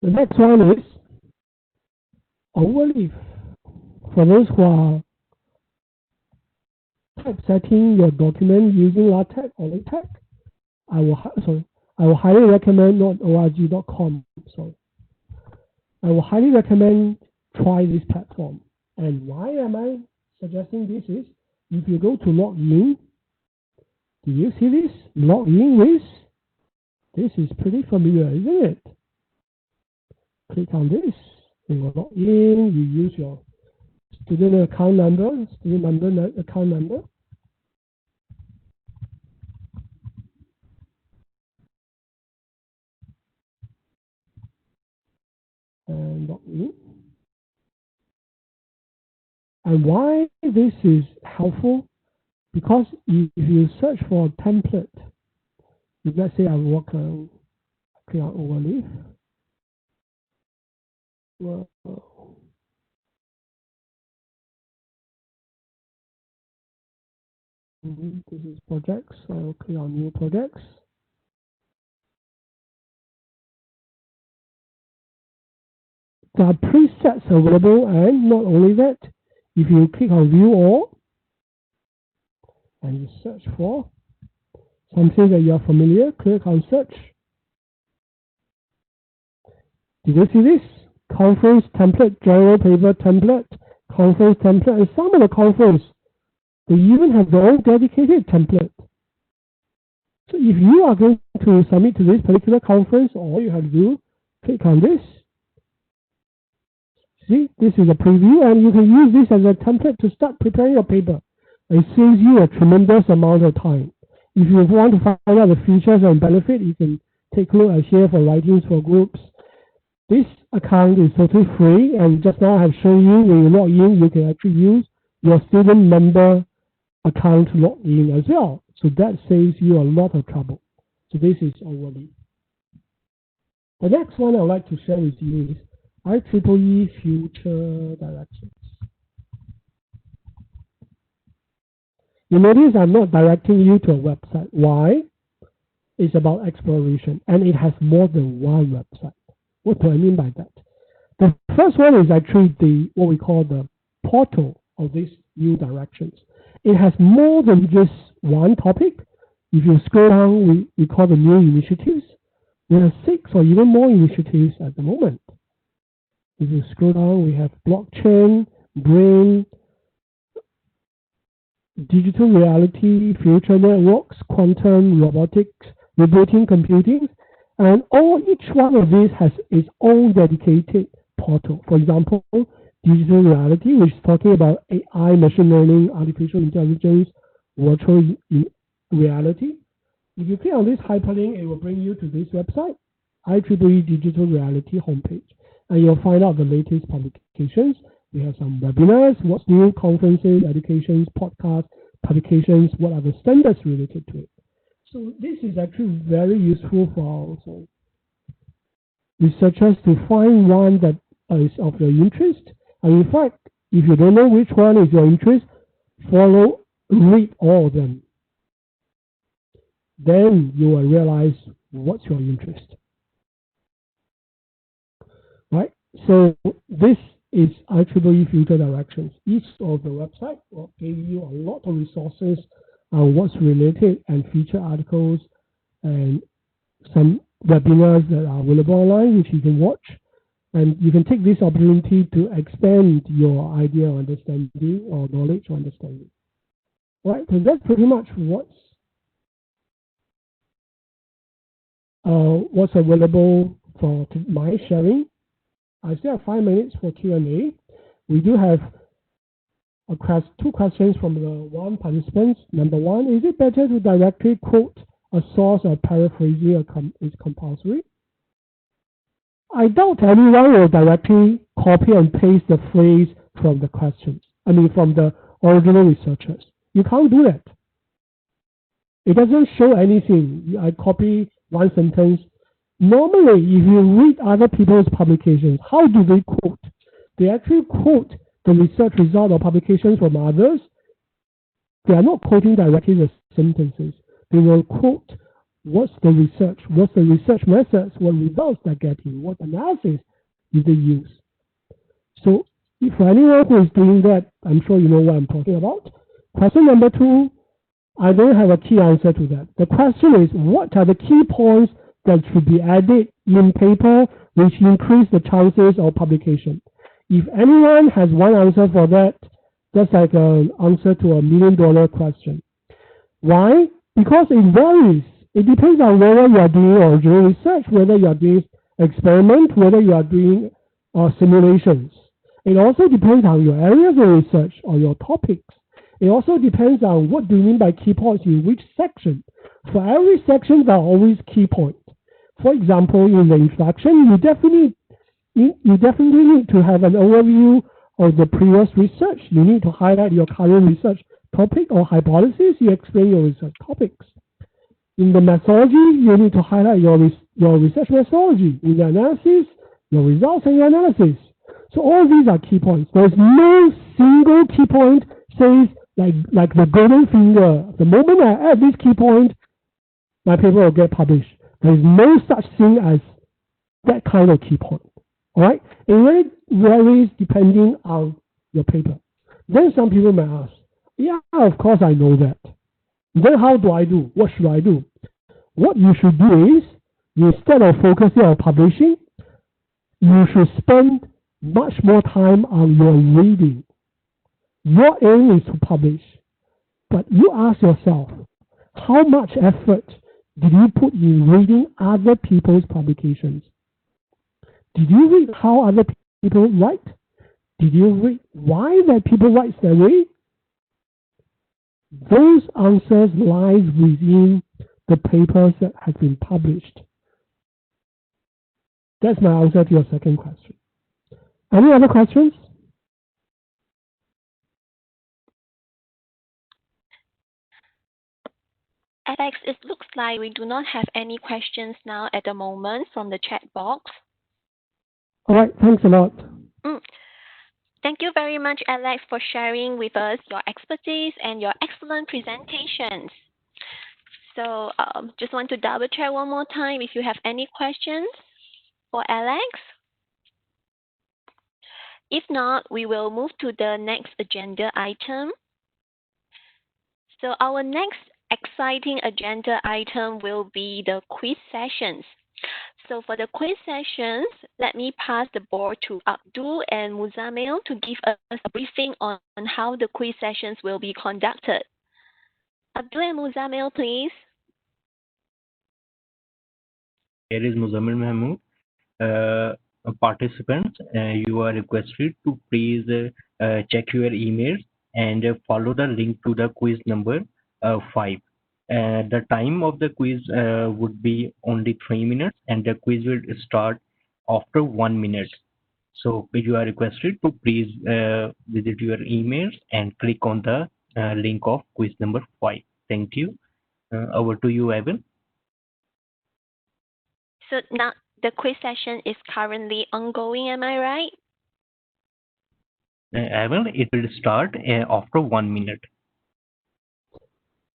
The next one is overleaf. For those who are typesetting your document using LaTeX or LaTeX, I will highly recommend not org.com. Sorry, I will highly recommend try this platform. And why am I suggesting this is if you go to log in, do you see this? Log in with, this is pretty familiar, isn't it? Click on this. When you log in, you use your student account number, account number. And log in. And why this is helpful? Because if you search for a template, if let's say I click on overlay. Well, this is projects. I'll click on new projects. There are presets available, and not only that, if you click on view all and you search for something that you are familiar, click on search. Did you see this? Conference template, general paper template, conference template, and some of the conference, they even have their own dedicated template. So if you are going to submit to this particular conference, all you have to do, click on this. See, this is a preview, and you can use this as a template to start preparing your paper. It saves you a tremendous amount of time. If you want to find out the features and benefit, you can take a look at here for writings for groups. This account is totally free, and just now I have shown you when you log in, you can actually use your student member account to log in as well. So that saves you a lot of trouble. So this is overly. The next one I'd like to share with you is IEEE future directions. You notice I'm not directing you to a website. Why? It's about exploration, and it has more than one website. What do I mean by that? The first one is actually what we call the portal of these new directions. It has more than just one topic. If you scroll down, we call the new initiatives. There are 6 or even more initiatives at the moment. If you scroll down, we have blockchain, brain, digital reality, future networks, quantum, robotics, robotic computing, and each one of these has its own dedicated portal. For example, digital reality, which is talking about AI, machine learning, artificial intelligence, virtual reality. If you click on this hyperlink, it will bring you to this website, IEEE Digital Reality homepage, and you'll find out the latest publications. We have some webinars, what's new, conferences, educations, podcasts, publications, what are the standards related to it. So this is actually very useful for also researchers to find one that is of your interest. And in fact, if you don't know which one is your interest, read all of them. Then you will realize what's your interest. Right? So this is IEEE future directions. Each of the website will give you a lot of resources on what's related and feature articles and some webinars that are available online, which you can watch. And you can take this opportunity to expand your idea or understanding or knowledge or understanding. Right? So that's pretty much what's available for my sharing. I still have 5 minutes for Q&A. We do have 2 questions from the one participant. Number one, is it better to directly quote a source or paraphrasing is compulsory? I doubt anyone will directly copy and paste the phrase from the questions. From the original researchers. You can't do that. It doesn't show anything. I copy one sentence. Normally, if you read other people's publications, how do they quote? They actually quote the research result or publications from others. They are not quoting directly the sentences. They will quote what's the research methods, what results they're getting, what analysis did they use. So if for anyone who is doing that, I'm sure you know what I'm talking about. Question number 2, I don't have a key answer to that. The question is, what are the key points that should be added in paper which increase the chances of publication? If anyone has one answer for that, that's like an answer to $1 million question. Why? Because it varies. It depends on whether you are doing original research, whether you are doing experiment, whether you are doing or simulations. It also depends on your areas of research or your topics. It also depends on what do you mean by key points in which section. For every section, there are always key points. For example, in the introduction, you definitely need to have an overview of the previous research. You need to highlight your current research topic or hypothesis. You explain your research topics. In the methodology, you need to highlight your research methodology. In the analysis, your results and your analysis. So all these are key points. There's no single key point says like the golden finger. The moment I add this key point, my paper will get published. There is no such thing as that kind of key point. All right? It really varies depending on your paper. Then some people may ask, yeah, of course I know that. Then how do I do? What should I do? What you should do is, instead of focusing on publishing, you should spend much more time on your reading. Your aim is to publish, but you ask yourself, how much effort did you put in reading other people's publications? Did you read how other people write? Did you read why that people write that way? Those answers lies within the papers that have been published. That's my answer to your second question. Any other questions? Alex, it looks like we do not have any questions now at the moment from the chat box. All right, thanks a lot. Thank you very much, Alex, for sharing with us your expertise and your excellent presentations. So just want to double check one more time if you have any questions for Alex. If not, we will move to the next agenda item. So our next exciting agenda item will be the quiz sessions. So for the quiz sessions, let me pass the board to Abdul and Muzamil to give us a briefing on how the quiz sessions will be conducted. Abdul and Muzamil, please. Here is Muzamil Mahmood. Participants, you are requested to please check your emails and follow the link to the quiz number 5. The time of the quiz would be only 3 minutes, and the quiz will start after 1 minute. So you are requested to please visit your emails and click on the link of quiz number 5. Thank you. Over to you, Evan. So now the quiz session is currently ongoing, am I right? Evan, it will start after 1 minute.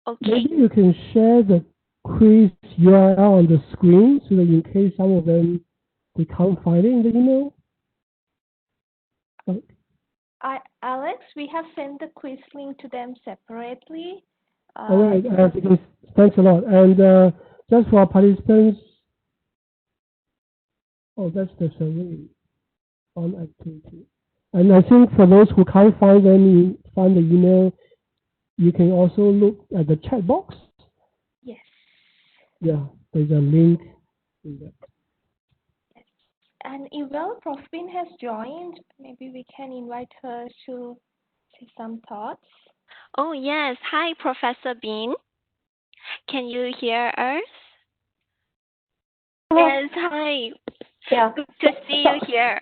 Okay. Maybe you can share the quiz URL on the screen so that in case some of them they can't find it in the email. Alex, we have sent the quiz link to them separately. All right, thanks a lot. And just for our participants, oh, that's the survey on activity. And I think for those who can't find the email, you can also look at the chat box. Yes. Yeah, there's a link in there. Yes. And Ivel, Prof. Bin has joined. Maybe we can invite her to say some thoughts. Oh, yes. Hi, Professor Bean. Can you hear us? Yes, hi. Yeah. Good to see you here.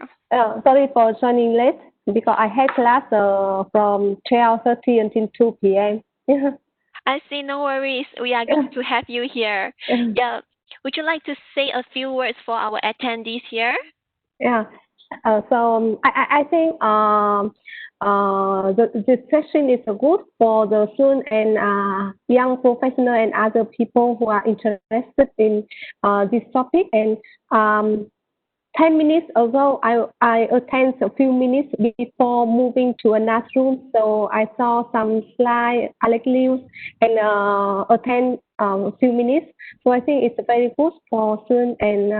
Sorry for joining late because I had class from 12:30 until 2 p.m. I see, no worries. We are glad to have you here. Yeah. Would you like to say a few words for our attendees here? Yeah. So I think the session is good for the student and young professional and other people who are interested in this topic. And 10 minutes ago, I attended a few minutes before moving to another room. So I saw some slides, Alex Lewis, and attend a few minutes. So I think it's very good for students, and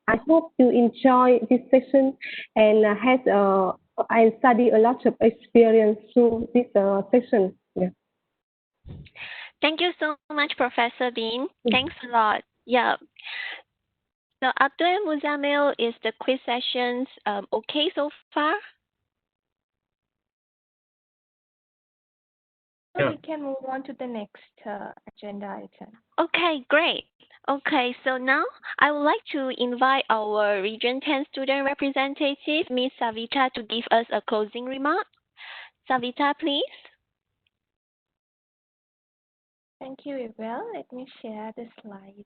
I hope you enjoy this session and I study a lot of experience through this session. Yeah. Thank you so much, Professor Bean. Thanks a lot. Yeah. So Abdul and Muzamil, is the quiz sessions okay so far? So Yeah. we can move on to the next agenda item. Okay, great. Okay, so now I would like to invite our Region 10 student representative, Ms. Savita, to give us a closing remark. Savita, please. Thank you, Isabel. Let me share the slides.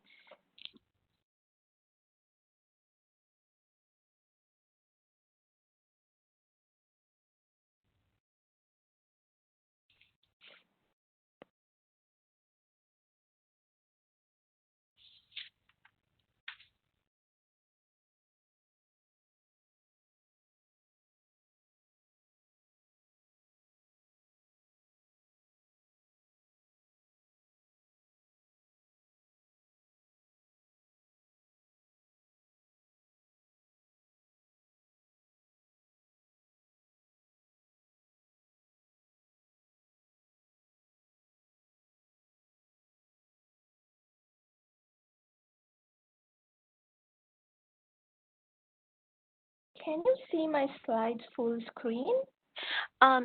Can you see my slides full screen?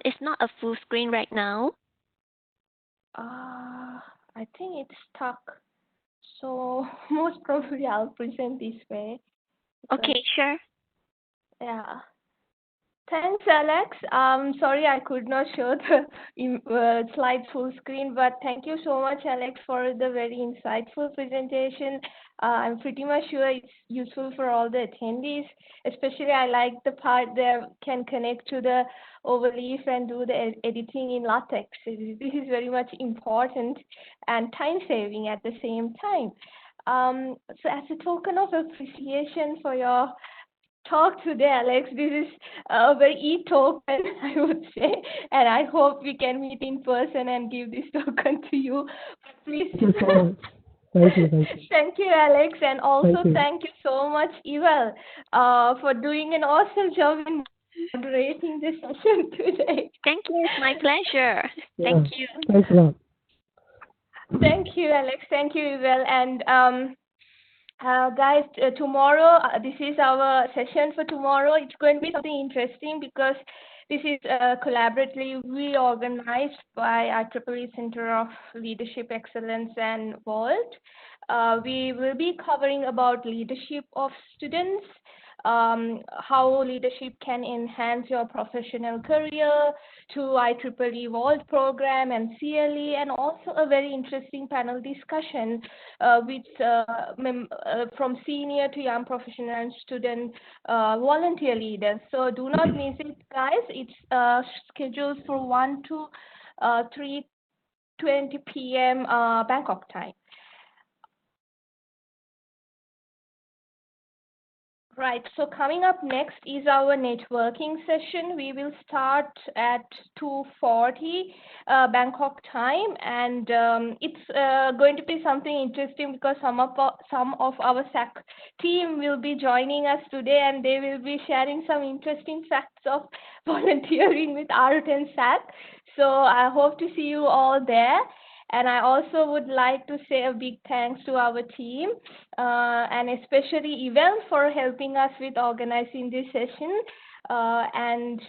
It's not a full screen right now. I think it's stuck. So most probably I'll present this way. Okay, sure. Yeah. Thanks, Alex. Sorry I could not show the slide full screen, but thank you so much, Alex, for the very insightful presentation. I'm pretty much sure it's useful for all the attendees. Especially, I like the part that can connect to the overleaf and do the editing in LaTeX. This is very much important and time-saving at the same time. So as a token of appreciation for your talk today, Alex. This is a very e-token, I would say, and I hope we can meet in person and give this token to you. Please. Thank you so much. Thank you. Thank you, Alex, and also you. thank you so much, Ewell, for doing an awesome job in moderating this session today. Thank you. It's my pleasure. Yeah. Thank you. Thanks a lot. Thank you, Alex. Thank you, Ewell, and guys, tomorrow, this is our session for tomorrow. It's going to be something interesting because this is collaboratively organized by IEEE Center of Leadership Excellence and Vault. We will be covering about leadership of students, how leadership can enhance your professional career to IEEE Vault program and CLE, and also a very interesting panel discussion from senior to young professional and student volunteer leaders. So do not miss it, guys. It's scheduled for 1 to 3:20 p.m. Bangkok time. Right, so coming up next is our networking session. We will start at 2:40 Bangkok time, and it's going to be something interesting because some of our SAC team will be joining us today, and they will be sharing some interesting facts of volunteering with R10 SAC. So I hope to see you all there. And I also would like to say a big thanks to our team, and especially Evel for helping us with organizing this session. And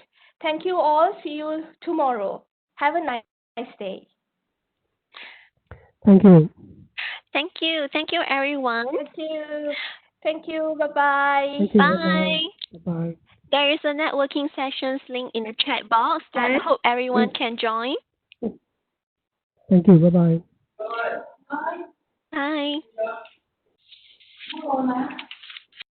thank you all. See you tomorrow. Have a nice day. Thank you. Thank you. Thank you, everyone. Thank you. Thank you. Bye-bye. Thank you. Bye. Bye. There is a networking sessions link in the chat box, and I hope everyone can join. Thank you. Bye-bye. Bye.